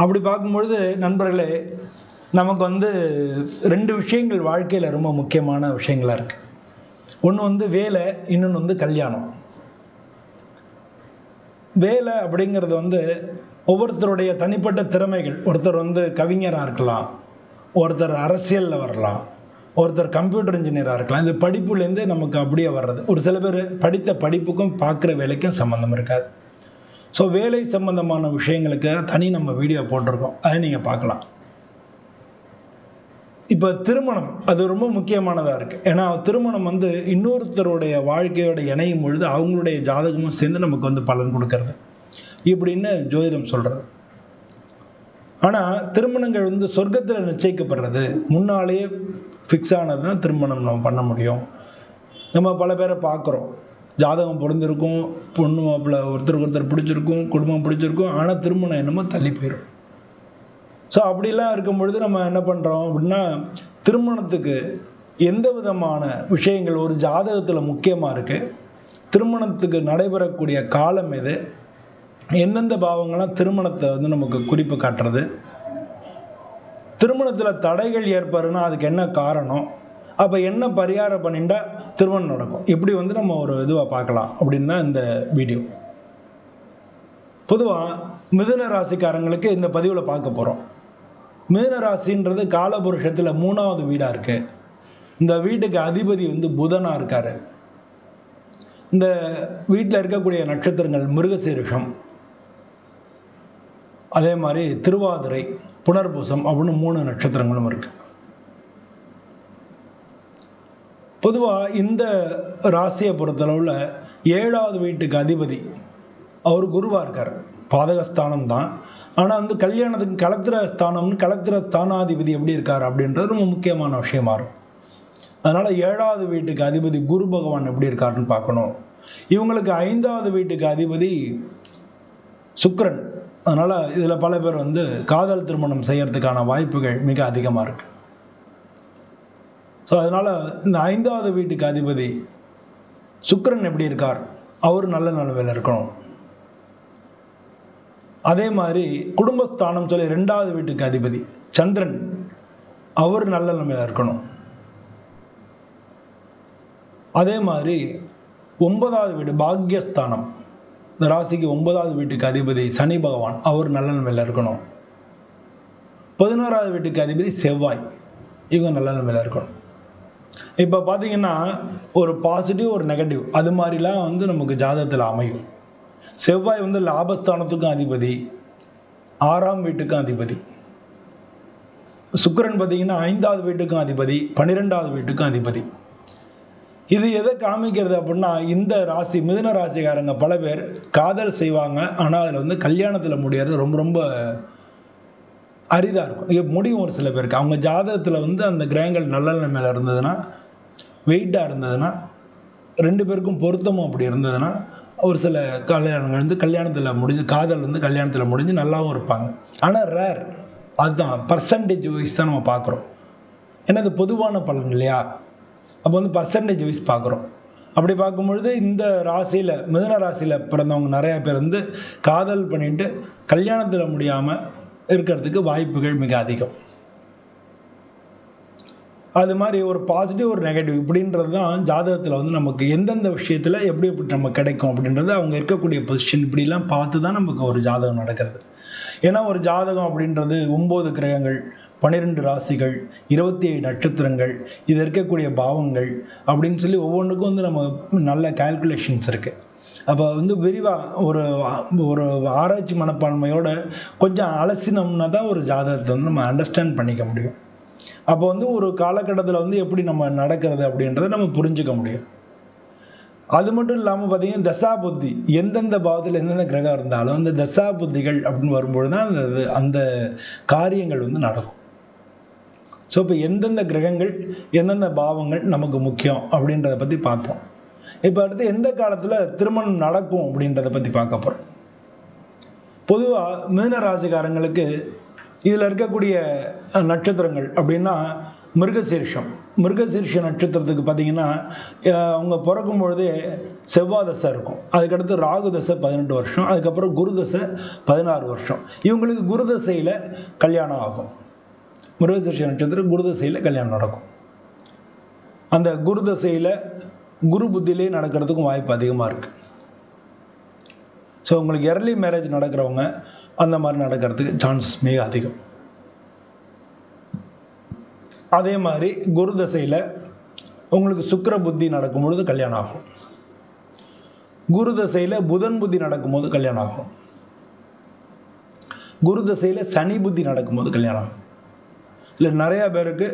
அப்படி பார்க்கும்பொழுது நண்பர்களே, நமக்கு ரெண்டு விஷயங்கள் வாழ்க்கையில் ரொம்ப முக்கியமான விஷயங்களா இருக்கு. ஒன்று வேலை, இன்னொன்று கல்யாணம். வேலை அப்படிங்கிறது ஒவ்வொருத்தருடைய தனிப்பட்ட திறமைகள். ஒருத்தர் கவிஞராக இருக்கலாம், ஒருத்தர் அரசியலில் வரலாம், ஒருத்தர் கம்ப்யூட்டர் இன்ஜினியராக இருக்கலாம். இது படிப்புலேருந்து நமக்கு அப்படியே வர்றது. ஒரு சில பேர் படித்த படிப்புக்கும் பார்க்குற வேலைக்கும் சம்மந்தம் இருக்காது. ஸோ வேலை சம்பந்தமான விஷயங்களுக்கு தனி நம்ம வீடியோ போட்டிருக்கோம், அதை நீங்கள் பார்க்கலாம். இப்போ திருமணம் அது ரொம்ப முக்கியமானதாக இருக்குது. ஏன்னா திருமணம் இன்னொருத்தருடைய வாழ்க்கையோட இணையும் பொழுது அவங்களுடைய ஜாதகமும் சேர்ந்து நமக்கு பலன் கொடுக்கறது இப்படின்னு ஜோதிடம் சொல்கிறது. ஆனால் திருமணங்கள் சொர்க்கத்தில் நிச்சயிக்கப்படுறது, முன்னாலேயே ஃபிக்ஸ் ஆனது தான் திருமணம் நம்ம பண்ண முடியும். நம்ம பல பேரை பார்க்குறோம், ஜாதகம் பொருந்திருக்கும், பொண்ணு மாப்பிள்ளை ஒருத்தருக்கு பிடிச்சிருக்கும், குடும்பம் பிடிச்சிருக்கும், ஆனால் திருமணம் என்னமோ தள்ளி போயிடும். ஸோ அப்படிலாம் இருக்கும் பொழுது நம்ம என்ன பண்ணுறோம் அப்படின்னா, திருமணத்துக்கு எந்த விதமான விஷயங்கள் ஒரு ஜாதகத்தில் முக்கியமாக இருக்குது, திருமணத்துக்கு நடைபெறக்கூடிய காலம் எது, எந்தெந்த பாவங்கள்லாம் திருமணத்தை நமக்கு குறிப்பு காட்டுறது, திருமணத்தில் தடைகள் ஏற்படுறதுன்னா அதுக்கு என்ன காரணம், அப்போ என்ன பரிகாரம் பண்ணிட்டா திருமணம் நடக்கும், இப்படி நம்ம ஒரு இதுவாக பார்க்கலாம் அப்படின்னு தான் இந்த வீடியோ. பொதுவாக மிதுன ராசிக்காரங்களுக்கு இந்த பதிவில் பார்க்க போகிறோம். மிதுன ராசின்றது காலபுருஷத்தில் 3வது வீடாக இருக்கு. இந்த வீட்டுக்கு அதிபதி புதனாக இருக்காரு. இந்த வீட்டில் இருக்கக்கூடிய நட்சத்திரங்கள் மிருகசீரிஷம், அதே மாதிரி திருவாதிரை, புனர்பூசம் அப்படின்னு 3 நட்சத்திரங்களும் இருக்கு. பொதுவாக இந்த ராசியை பொறுத்தளவில் 7வது வீட்டுக்கு அதிபதி அவர் குருவாக இருக்கார். பாதகஸ்தானம் தான், ஆனால் கல்யாணத்துக்கு கலத்திர ஸ்தானம்னு கலத்திர ஸ்தானாதிபதி எப்படி இருக்கார் அப்படின்றது ரொம்ப முக்கியமான விஷயமா இருக்கும். அதனால் 7வது வீட்டுக்கு அதிபதி குரு பகவான் எப்படி இருக்காருன்னு பார்க்கணும். இவங்களுக்கு 5வது வீட்டுக்கு அதிபதி சுக்கிரன். அதனால் இதில் பல பேர் காதல் திருமணம் செய்யறதுக்கான வாய்ப்புகள் மிக அதிகமாக இருக்கு. ஸோ அதனால் இந்த 5வது வீட்டுக்கு அதிபதி சுக்கிரன் எப்படி இருக்கார், அவர் நல்ல நிலைமையில் இருக்கணும். அதே மாதிரி குடும்பஸ்தானம் சொல்லி 2வது வீட்டுக்கு அதிபதி சந்திரன், அவர் நல்ல நிலைமையில் இருக்கணும். அதே மாதிரி 9வது வீடு பாக்யஸ்தானம், இந்த ராசிக்கு 9வது வீட்டுக்கு அதிபதி சனி பகவான், அவர் நல்ல நிலைமையில் இருக்கணும். 11வது வீட்டுக்கு அதிபதி செவ்வாய், இவங்க நல்ல நிலைமையில் இருக்கணும். இப்போ பார்த்தீங்கன்னா ஒரு பாசிட்டிவ் ஒரு நெகட்டிவ் அது மாதிரிலாம் நமக்கு ஜாதகத்தில் அமையும். செவ்வாய் லாபஸ்தானத்துக்கும் அதிபதி, 6ஆம் வீட்டுக்கும் அதிபதி. சுக்கிரன் பார்த்தீங்கன்னா 5வது வீட்டுக்கும் அதிபதி, 12வது வீட்டுக்கும் அதிபதி. இது எதை காமிக்கிறது அப்படின்னா, இந்த ராசி மிதுன ராசிக்காரங்க பல பேர் காதல் செய்வாங்க, ஆனால் அதில் கல்யாணத்தில் முடியாது ரொம்ப ரொம்ப அரிதாக இருக்கும். முடியும் ஒரு சில பேருக்கு. அவங்க ஜாதகத்தில் அந்த கிரகங்கள் நல்ல நிலைமையில் இருந்ததுன்னா, வெயிட்டாக இருந்ததுன்னா, 2 பேருக்கும் பொருத்தமும் அப்படி இருந்ததுன்னா, ஒரு சில கல்யாணங்கள் கல்யாணத்தில் முடிஞ்சு, காதல் கல்யாணத்தில் முடிஞ்சு நல்லாவும் இருப்பாங்க. ஆனால் ரேர், அதுதான் பர்சன்டேஜ் வைஸ் தான் நம்ம பார்க்குறோம். ஏன்னா அது பொதுவான பலன் இல்லையா, அப்போ பர்சன்டேஜ் வைஸ் பார்க்குறோம். அப்படி பார்க்கும்பொழுது இந்த ராசியில் மிதுன ராசியில் பிறந்தவங்க நிறையா பேர் காதல் பண்ணிட்டு கல்யாணத்தில் முடியாமல் இருக்கிறதுக்கு வாய்ப்புகள் மிக அதிகம். அது மாதிரி ஒரு பாசிட்டிவ் ஒரு நெகட்டிவ் இப்படின்றது தான் ஜாதகத்தில் நமக்கு எந்தெந்த விஷயத்தில் எப்படி எப்படி நமக்கு கிடைக்கும் அப்படின்றது, அவங்க இருக்கக்கூடிய பொசிஷன் இப்படிலாம் பார்த்து தான் நமக்கு ஒரு ஜாதகம் நடக்கிறது. ஏன்னா ஒரு ஜாதகம் அப்படின்றது 9 கிரகங்கள், 12 ராசிகள், 27 நட்சத்திரங்கள், இது இருக்கக்கூடிய பாவங்கள் அப்படின்னு சொல்லி ஒவ்வொன்றுக்கும் நம்ம நல்ல கால்குலேஷன்ஸ் இருக்குது. அப்போ விரிவாக ஒரு ஒரு ஆராய்ச்சி மனப்பான்மையோட கொஞ்சம் அலசினோம்னா தான் ஒரு ஜாதகத்தை நம்ம அண்டர்ஸ்டாண்ட் பண்ணிக்க முடியும். அப்போ ஒரு காலகட்டத்தில் எப்படி நம்ம நடக்கிறது அப்படின்றத நம்ம புரிஞ்சுக்க முடியும். அது மட்டும் இல்லாமல் பார்த்தீங்கன்னா தசா புத்தி, எந்தெந்த பாவத்தில் எந்தெந்த கிரகம் இருந்தாலும் அந்த தசா புத்திகள் அப்படின்னு வரும்பொழுது தான் அந்த காரியங்கள் நடக்கும். ஸோ இப்போ எந்தெந்த கிரகங்கள் எந்தெந்த பாவங்கள் நமக்கு முக்கியம் அப்படின்றத பற்றி பார்த்தோம். இப்போ அடுத்து எந்த காலத்தில் திருமணம் நடக்கும் அப்படின்றத பற்றி பார்க்க போகிறோம். பொதுவாக மீன ராசிக்காரங்களுக்கு இதில் இருக்கக்கூடிய நட்சத்திரங்கள் அப்படின்னா மிருகசீர்ஷம். மிருகசீர்ஷ நட்சத்திரத்துக்கு பார்த்தீங்கன்னா அவங்க பிறக்கும் பொழுதே செவ்வாய் தசை இருக்கும். அதுக்கடுத்து ராகு தசை 18 வருஷம், அதுக்கப்புறம் குரு தசை 16 வருஷம். இவங்களுக்கு குரு தசையில் கல்யாணம் ஆகும். மிருகசீர்ஷ நட்சத்திரம் குரு தசையில் கல்யாணம் நடக்கும். அந்த குரு தசையில் குரு புத்தியிலே நடக்கிறதுக்கும் வாய்ப்பு அதிகமாக இருக்குது. ஸோ உங்களுக்கு எர்லி மேரேஜ் நடக்கிறவங்க அந்த மாதிரி நடக்கிறதுக்கு சான்ஸ் மிக அதிகம். அதே மாதிரி குரு தசையில் உங்களுக்கு சுக்கிர புத்தி நடக்கும் பொழுது கல்யாணம் ஆகும். குரு தசையில் புதன் புத்தி நடக்கும்போது கல்யாணம் ஆகும். குரு தசையில் சனி புத்தி நடக்கும்போது கல்யாணம் ஆகும். இல்லை நிறையா பேருக்கு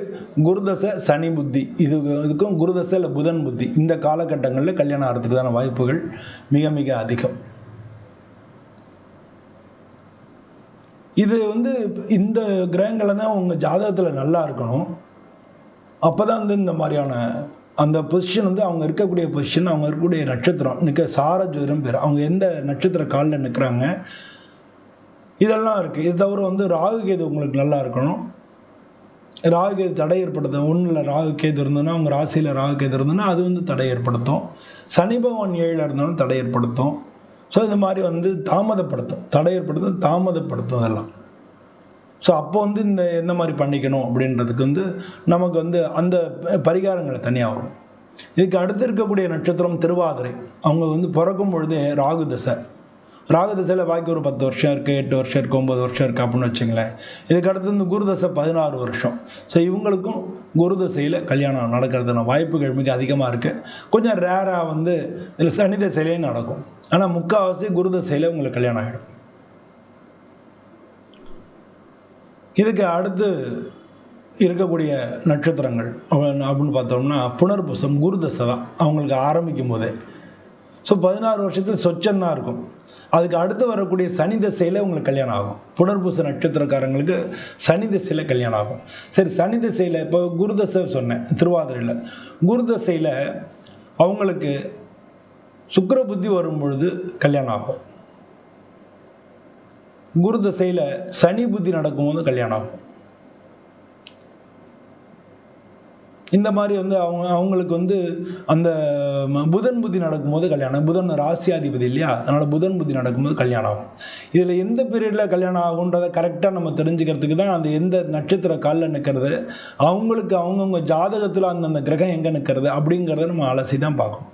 குருதசை சனி புத்தி இதுக்கும் குருதசை இல்லை புதன் புத்தி இந்த காலகட்டங்களில் கல்யாணம் ஆகிறதுக்கான வாய்ப்புகள் மிக மிக அதிகம். இது இந்த கிரகங்களை தான் உங்கள் ஜாதகத்தில் நல்லா இருக்கணும். அப்போ தான் இந்த மாதிரியான அந்த பொசிஷன் அவங்க இருக்கக்கூடிய பொசிஷன், அவங்க இருக்கக்கூடிய நட்சத்திரம் சாரஜோதிடம் பேர், அவங்க எந்த நட்சத்திர காலில் நிற்கிறாங்க இதெல்லாம் இருக்குது. இது தவிர ராகு கேது உங்களுக்கு நல்லா இருக்கணும். ராகு கேது தடை ஏற்படுத்தும். ஒன்றில் ராகு கேது இருந்ததுன்னா, அவங்க ராசியில் ராகு கேது இருந்ததுன்னா அது தடை ஏற்படுத்தும். சனி பகவான் 7 இருந்தாலும் தடை ஏற்படுத்தும். ஸோ இந்த மாதிரி தாமதப்படுத்தும், தடை ஏற்படுத்தும், தாமதப்படுத்தும் அதெல்லாம். ஸோ அப்போ எந்த மாதிரி பண்ணிக்கணும் அப்படின்றதுக்கு நமக்கு அந்த பரிகாரங்களை தனியாக வரும். இதுக்கு அடுத்து இருக்கக்கூடிய நட்சத்திரம் திருவாதிரை. அவங்க பிறக்கும் பொழுதே ராகு தசை. ராகு தசையில் பாக்கி ஒரு 10 வருஷம் இருக்குது, 8 வருஷம் இருக்குது, 9 வருஷம் இருக்குது அப்படின்னு வச்சுங்களேன். இதுக்கு அடுத்து குரு தசை 16 வருஷம். ஸோ இவங்களுக்கும் குரு தசையில் கல்யாணம் நடக்கிறதுன வாய்ப்புகள் மிக அதிகமாக இருக்குது. கொஞ்சம் ரேராக இதில் சனி தசையிலே நடக்கும். ஆனால் முக்கால்வாசி குரு தசையில் உங்களுக்கு கல்யாணம் ஆகிடும். இதுக்கு அடுத்து இருக்கக்கூடிய நட்சத்திரங்கள் அப்படின்னு பார்த்தோம்னா புனர்பூசம் குரு தசை தான் அவங்களுக்கு ஆரம்பிக்கும் போதே. ஸோ 16 வருஷத்துக்கு சொச்சந்தான் இருக்கும். அதுக்கு அடுத்து வரக்கூடிய சனி தசையில் உங்களுக்கு கல்யாணம் ஆகும். புனர்பூச நட்சத்திரக்காரங்களுக்கு சனி தசையில் கல்யாணம் ஆகும். சரி, சனி தசையில் இப்போ குரு தசை சொன்னேன் திருவாதிரையில். குரு தசையில் அவங்களுக்கு சுக்கிர புத்தி வரும் பொழுது கல்யாணம் ஆகும். குரு தசையில் சனி புத்தி நடக்கும்போது கல்யாணம் ஆகும். இந்த மாதிரி அவங்களுக்கு அந்த புதன் புத்தி நடக்கும்போது கல்யாணம். புதன் ராசியாதிபதி இல்லையா, அதனால் புதன் புத்தி நடக்கும்போது கல்யாணம் ஆகும். இதில் எந்த பீரியடில் கல்யாணம் ஆகுன்றதை கரெக்டாக நம்ம தெரிஞ்சுக்கிறதுக்கு தான் அந்த எந்த நட்சத்திர காலில் நிற்கிறது, அவங்களுக்கு அவங்கவுங்க ஜாதகத்தில் அந்தந்த கிரகம் எங்கே நிற்கிறது அப்படிங்கிறத நம்ம அலசி தான் பார்க்கணும்.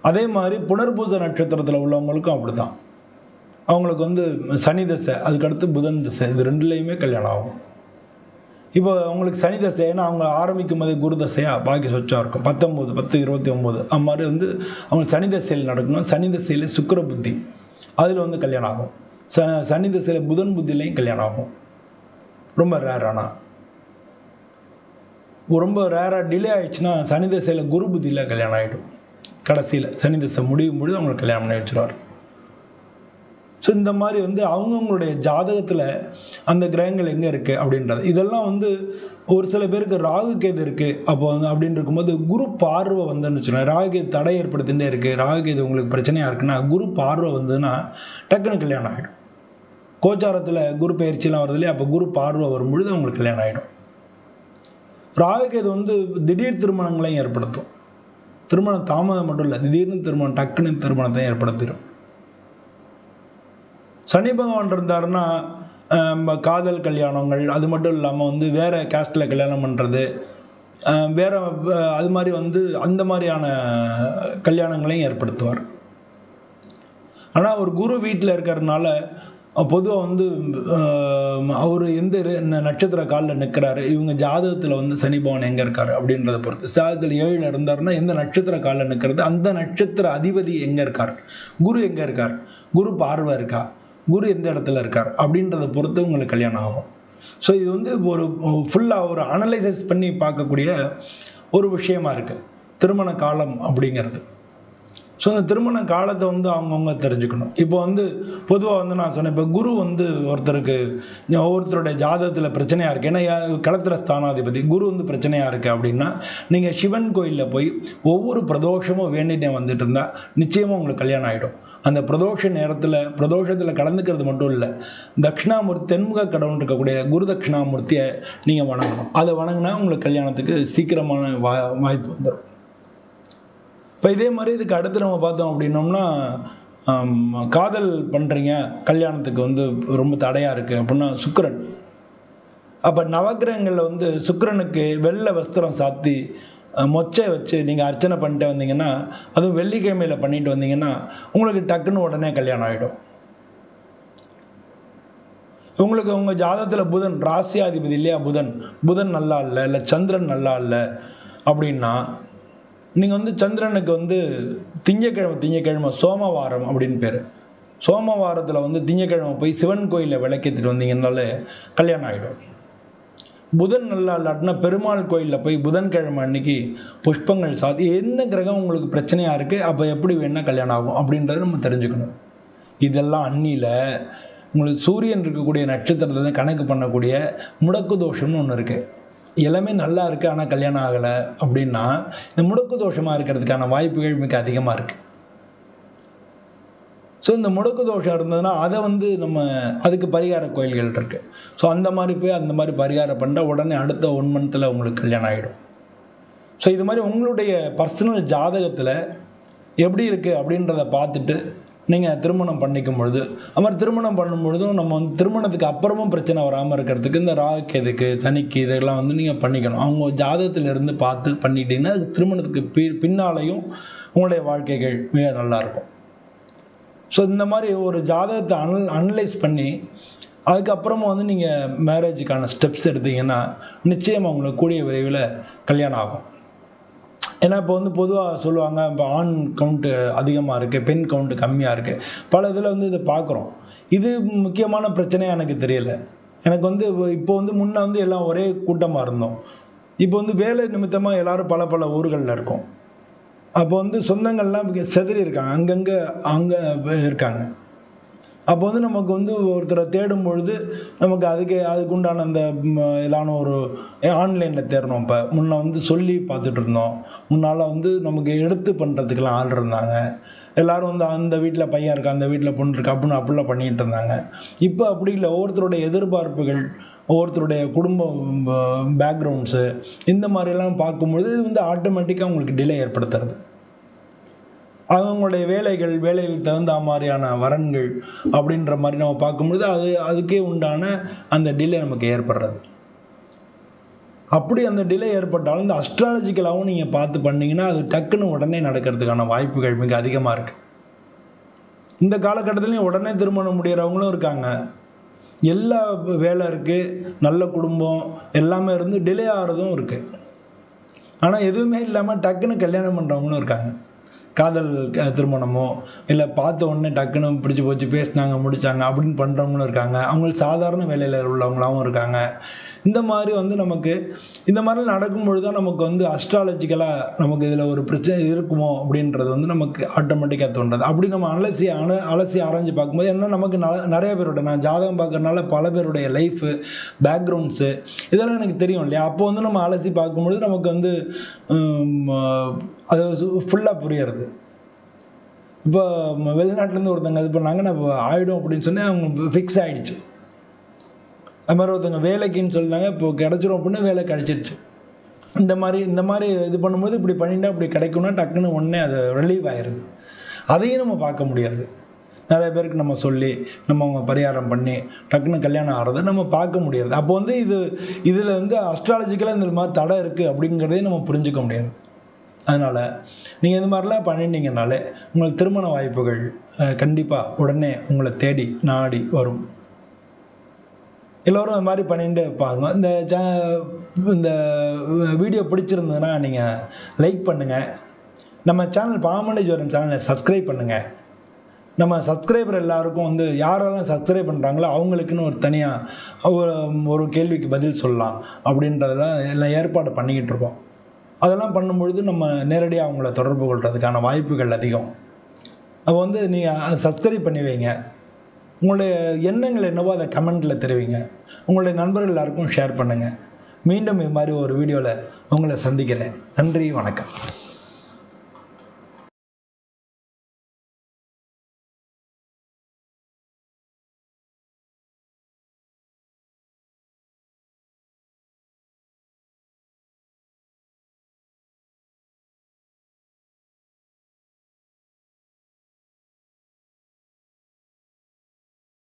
அதே மாதிரி புனர்பூச நட்சத்திரத்தில் உள்ளவங்களுக்கும் அப்படி தான். அவங்களுக்கு சனி தசை, அதுக்கடுத்து புதன் தசை, இது ரெண்டுலேயுமே கல்யாணம் ஆகும். இப்போ அவங்களுக்கு சனி தசை, ஏன்னா அவங்க ஆரம்பிக்கும் போதே குரு தசையாக பாக்கி சொச்சா இருக்கும். 19, 10, 29 அது மாதிரி அவங்களுக்கு சனி தசையில் நடக்கணும். சனி தசையில் சுக்கிர புத்தி அதில் கல்யாணம் ஆகும். சனி தசையில் புதன் புத்திலையும் கல்யாணம் ஆகும். ரொம்ப ரேரானா, ரொம்ப ரேராக டிலே ஆகிடுச்சுன்னா சனி தசையில் குரு புத்தியில் கல்யாணம் ஆகிடும். கடைசியில் சனி தசை முடியும் பொழுது அவங்களுக்கு கல்யாணம் பண்ணி வச்சுருவார். ஸோ இந்த மாதிரி அவங்கவுங்களுடைய ஜாதகத்தில் அந்த கிரகங்கள் எங்கே இருக்குது அப்படின்றது இதெல்லாம் ஒரு சில பேருக்கு ராகு கேது இருக்குது. அப்போ அப்படின்னு இருக்கும்போது குரு பார்வை வச்சுன்னா, ராகு கேது தடை ஏற்படுத்திகிட்டே இருக்குது, ராகு கேது உங்களுக்கு பிரச்சனையாக இருக்குன்னா குரு பார்வை வந்ததுன்னா டக்குன்னு கல்யாணம் ஆகிடும். கோச்சாரத்தில் குரு பயிற்சியெலாம் வருது இல்லையா, அப்போ குரு பார்வை வரும்பொழுது அவங்களுக்கு கல்யாணம் ஆகிடும். ராகு கேது திடீர் திருமணங்களையும் ஏற்படுத்தும். திருமணம் தாமதம் மட்டும் இல்லை, திடீர்னு திருமணம் டக்குன்னு திருமணத்தை ஏற்படுத்திடும். சனி பகவான் இருந்தாருன்னா காதல் கல்யாணங்கள், அது மட்டும் இல்லாமல் வேறு கேஸ்டில் கல்யாணம் பண்ணுறது, வேறு அது மாதிரி அந்த மாதிரியான கல்யாணங்களையும் ஏற்படுத்துவார். ஆனால் ஒரு குரு வீட்டில் இருக்கிறதுனால பொதுவாக அவர் எந்த நட்சத்திர காலில் நிற்கிறாரு, இவங்க ஜாதகத்தில் சனி பகவான் எங்கே இருக்கார் அப்படின்றத பொறுத்து. ஜாதகத்தில் 7 இருந்தாருன்னா எந்த நட்சத்திர காலில் நிற்கிறது, அந்த நட்சத்திர அதிபதி எங்கே இருக்கார், குரு எங்கே இருக்கார், குரு பார்வை இருக்கா, குரு எந்த இடத்துல இருக்கார் அப்படின்றத பொறுத்து உங்களுக்கு கல்யாணம் ஆகும். ஸோ இது ஒரு ஃபுல்லாக ஒரு அனலைசிஸ் பண்ணி பார்க்கக்கூடிய ஒரு விஷயமா இருக்குது திருமண காலம் அப்படிங்கிறது. ஸோ அந்த திருமண காலத்தை வந்து அவங்கவுங்க தெரிஞ்சுக்கணும். இப்போ வந்து பொதுவாக வந்து நான் சொன்னேன், இப்போ குரு வந்து ஒருத்தருக்கு ஒவ்வொருத்தருடைய ஜாதகத்தில் பிரச்சனையாக இருக்குது. ஏன்னா களத்திர ஸ்தானாதிபதி குரு வந்து பிரச்சனையாக இருக்குது அப்படின்னா, நீங்கள் சிவன் கோயிலில் போய் ஒவ்வொரு பிரதோஷமும் வேண்டிட்டே வந்துட்டு இருந்தால் நிச்சயமாக உங்களுக்கு கல்யாணம் ஆகிடும். அந்த பிரதோஷத்தில் கலந்துக்கிறது மட்டும் இல்லை, தட்சிணாமூர்த்தி தென்முக கடவுள் இருக்கக்கூடிய குரு தட்சிணாமூர்த்தியை நீங்கள் வணங்கணும். அதை வணங்கினா உங்களுக்கு கல்யாணத்துக்கு சீக்கிரமான வாய்ப்பு வந்துடும். இப்போ இதே மாதிரி இதுக்கு அடுத்து நம்ம பார்த்தோம் அப்படின்னோம்னா, காதல் பண்ணுறீங்க, கல்யாணத்துக்கு வந்து ரொம்ப தடையாக இருக்குது அப்படின்னா சுக்கிரன். அப்போ நவக்கிரகங்களில் வந்து சுக்கிரனுக்கு வெள்ளை வஸ்திரம் சாத்தி மொச்சை வச்சு நீங்கள் அர்ச்சனை பண்ணிட்டு வந்தீங்கன்னா, அதுவும் வெள்ளிக்கிழமையில் பண்ணிட்டு வந்தீங்கன்னா உங்களுக்கு டக்குன்னு உடனே கல்யாணம் ஆகிடும். உங்களுக்கு உங்கள் ஜாதகத்தில் புதன் ராசியாதிபதி இல்லையா, புதன் நல்லா இல்லை சந்திரன் நல்லா இல்லை அப்படின்னா, நீங்கள் வந்து சந்திரனுக்கு வந்து திங்கக்கிழமை சோமவாரம் அப்படின்னு பேர். சோமவாரத்தில் வந்து திங்கக்கிழமை போய் சிவன் கோயிலில் விளக்கேற்றிட்டு வந்தீங்கன்னாலே கல்யாணம் ஆகிடும். புதன் நல்லா இல்லாட்டினா பெருமாள் கோயிலில் போய் புதன்கிழமை அன்னைக்கு புஷ்பங்கள் சாத்தி, என்ன கிரகம் உங்களுக்கு பிரச்சனையாக இருக்குது, அப்போ எப்படி வேணால் கல்யாணம் ஆகும் அப்படின்றத நம்ம தெரிஞ்சுக்கணும். இதெல்லாம் அன்னியில் உங்களுக்கு சூரியன் இருக்கக்கூடிய நட்சத்திரத்தை கணக்கு பண்ணக்கூடிய முடக்கு தோஷம்னு ஒன்று இருக்குது. எல்லாமே நல்லா இருக்குது ஆனால் கல்யாணம் ஆகலை அப்படின்னா, இந்த முடக்கு தோஷமாக இருக்கிறதுக்கான வாய்ப்புகள் மிக அதிகமாக இருக்குது. ஸோ இந்த முடக்கு தோஷம் இருந்ததுன்னா அதை வந்து நம்ம அதுக்கு பரிகார கோயில்கள் இருக்குது. ஸோ அந்த மாதிரி பரிகாரம் பண்ணால் உடனே அடுத்த 1 மந்த்தில் உங்களுக்கு கல்யாணம் ஆகிடும். ஸோ இது மாதிரி உங்களுடைய பர்சனல் ஜாதகத்தில் எப்படி இருக்குது அப்படின்றத பார்த்துட்டு நீங்கள் திருமணம் பண்ணிக்கும் பொழுது, அது மாதிரி திருமணம் பண்ணும்பொழுதும் நம்ம வந்து திருமணத்துக்கு அப்புறமும் பிரச்சனை வராமல் இருக்கிறதுக்கு இந்த ராகுக்கு சனிக்கு இதெல்லாம் வந்து நீங்கள் பண்ணிக்கணும். அவங்க ஜாதகத்திலிருந்து பார்த்து பண்ணிட்டீங்கன்னா திருமணத்துக்கு பின்னாலையும் உங்களுடைய வாழ்க்கைகள் மிக நல்லாயிருக்கும். ஸோ இந்த மாதிரி ஒரு ஜாதகத்தை அனலைஸ் பண்ணி அதுக்கப்புறமா வந்து நீங்கள் மேரேஜுக்கான ஸ்டெப்ஸ் எடுத்தீங்கன்னா நிச்சயம் அவங்களுக்கு கூடிய விரைவில் கல்யாணம் ஆகும். ஏன்னா இப்போ வந்து பொதுவாக சொல்லுவாங்க, இப்போ ஆண் கவுண்ட்டு அதிகமாக இருக்குது, பெண் கவுண்ட்டு கம்மியாக இருக்குது. பல இதில் வந்து இதை பார்க்குறோம். இது முக்கியமான பிரச்சனையாக எனக்கு தெரியல. எனக்கு வந்து இப்போ வந்து முன்னே வந்து எல்லாம் ஒரே கூட்டமாக இருந்தோம். இப்போ வந்து வேலை நிமித்தமாக எல்லோரும் பல ஊர்களில் இருக்கோம். அப்போ வந்து சொந்தங்கள்லாம் செதறி இருக்காங்க, அங்கே இருக்காங்க. அப்போ வந்து நமக்கு வந்து ஒருத்தரை தேடும் பொழுது நமக்கு அதுக்குண்டான அந்த ஏதான ஒரு ஆன்லைனில் தேடணும். இப்போ முன்ன வந்து சொல்லி பார்த்துட்டு இருந்தோம். முன்னால் வந்து நமக்கு எடுத்து பண்ணுறதுக்கெல்லாம் ஆள் இருந்தாங்க. எல்லோரும் வந்து அந்த வீட்டில் பையன் இருக்கா, அந்த வீட்டில் பொண்ணு இருக்கா அப்படின்னு அப்படிலாம் பண்ணிகிட்டு இருந்தாங்க. இப்போ அப்படி இல்லை. ஒவ்வொருத்தருடைய எதிர்பார்ப்புகள், ஒவ்வொருத்தருடைய குடும்ப பேக்ரவுண்ட்ஸு இந்த மாதிரிலாம் பார்க்கும்பொழுது இது வந்து ஆட்டோமேட்டிக்காக உங்களுக்கு டிலே ஏற்படுத்துறது. அவங்களுடைய வேலைகளுக்கு தகுந்த மாதிரியான வரன்கள் அப்படின்ற மாதிரி நம்ம பார்க்கும்பொழுது அதுக்கே உண்டான அந்த டிலே நமக்கு ஏற்படுறது. அப்படி அந்த டிலே ஏற்பட்டாலும் இந்த அஸ்ட்ராலஜிக்கலாகவும் நீங்கள் பார்த்து பண்ணிங்கன்னா அது டக்குன்னு உடனே நடக்கிறதுக்கான வாய்ப்புகள் மிக அதிகமாக இருக்குது. இந்த காலகட்டத்துலேயும் உடனே திருமணம் முடிகிறவங்களும் இருக்காங்க. எல்லா வேலை இருக்குது, நல்ல குடும்பம் எல்லாமே இருந்து டிலே ஆகிறதும் இருக்குது. ஆனால் எதுவுமே இல்லாமல் டக்குன்னு கல்யாணம் பண்ணுறவங்களும் இருக்காங்க. காதல் திருமணமோ இல்லை பார்த்த உடனே டக்குன்னு பிடிச்சி போச்சு, பேசினாங்க, முடித்தாங்க அப்படின்னு பண்ணுறவங்களும் இருக்காங்க. அவங்களுக்கு சாதாரண வேலையில் உள்ளவங்களாகவும் இருக்காங்க. இந்த மாதிரி வந்து நமக்கு இந்த மாதிரி நடக்கும்பொழுது தான் நமக்கு வந்து அஸ்ட்ராலஜிக்கலாக நமக்கு இதில் ஒரு பிரச்சனை இருக்குமோ அப்படின்றது வந்து நமக்கு ஆட்டோமேட்டிக்காக தோன்றது. அப்படி நம்ம அலசி ஆராய்ஞ்சு பார்க்கும்போது என்ன நமக்கு நிறைய பேரோட, நான் ஜாதகம் பார்க்கறதுனால பல பேருடைய லைஃபு பேக்ரவுண்ட்ஸு இதெல்லாம் எனக்கு தெரியும் இல்லையா. அப்போ வந்து நம்ம அலசி பார்க்கும்பொழுது நமக்கு வந்து அது ஃபுல்லாக புரியறது. இப்போ வெளிநாட்டிலேருந்து ஒருத்தங்க இது பண்ணாங்க, நான் ஆகிடும் அப்படின்னு சொன்னேன், அவங்க ஃபிக்ஸ் ஆகிடுச்சு. அது மாதிரி ஒருத்தங்க வேலைக்குன்னு சொல்லிட்டாங்க, இப்போ கிடச்சிரும் அப்படின்னு வேலை கிடச்சிருச்சு. இந்த மாதிரி இது பண்ணும்போது இப்படி பண்ணிட்டா இப்படி கிடைக்கும்னா டக்குன்னு உடனே அது ரிலீவ் ஆயிடுது. அதையும் நம்ம பார்க்க முடியாது. நிறைய பேருக்கு நம்ம சொல்லி அவங்க பரிகாரம் பண்ணி டக்குன்னு கல்யாணம் ஆகிறத நம்ம பார்க்க முடியாது. அப்போ வந்து இதில் வந்து அஸ்ட்ராலஜிக்கலாக இந்த மாதிரி தடை இருக்குது அப்படிங்கிறதையும் நம்ம புரிஞ்சிக்க முடியாது. அதனால் நீங்கள் இது மாதிரிலாம் பண்ணிட்டீங்கனாலே உங்களுக்கு திருமண வாய்ப்புகள் கண்டிப்பாக உடனே உங்களை தேடி நாடி வரும். எல்லோரும் அது மாதிரி பண்ணிட்டு இருப்பாங்க. இந்த வீடியோ பிடிச்சிருந்ததுன்னா நீங்கள் லைக் பண்ணுங்கள். நம்ம சேனல் பாமண்டை ஜோதிடம் சேனலை சப்ஸ்கிரைப் பண்ணுங்கள். நம்ம சப்ஸ்கிரைபர் எல்லாருக்கும் வந்து யாரெல்லாம் சப்ஸ்கிரைப் பண்ணுறாங்களோ அவங்களுக்குன்னு ஒரு தனியாக ஒரு கேள்விக்கு பதில் சொல்லலாம் அப்படின்றதெல்லாம் எல்லாம் ஏற்பாடு பண்ணிக்கிட்டு இருக்கோம். அதெல்லாம் பண்ணும்பொழுது நம்ம நேரடியாக அவங்கள தொடர்பு கொள்றதுக்கான வாய்ப்புகள் அதிகம். அப்போ வந்து நீங்கள் சப்ஸ்கிரைப் பண்ணி வைங்க. உங்களுடைய எண்ணங்கள் என்னவோ அதை கமெண்ட்டில் தெரிவிங்க. உங்களுடைய நண்பர்கள் எல்லாருக்கும் ஷேர் பண்ணுங்கள். மீண்டும் இது மாதிரி ஒரு வீடியோவில் உங்களை சந்திக்கிறேன். நன்றி, வணக்கம்.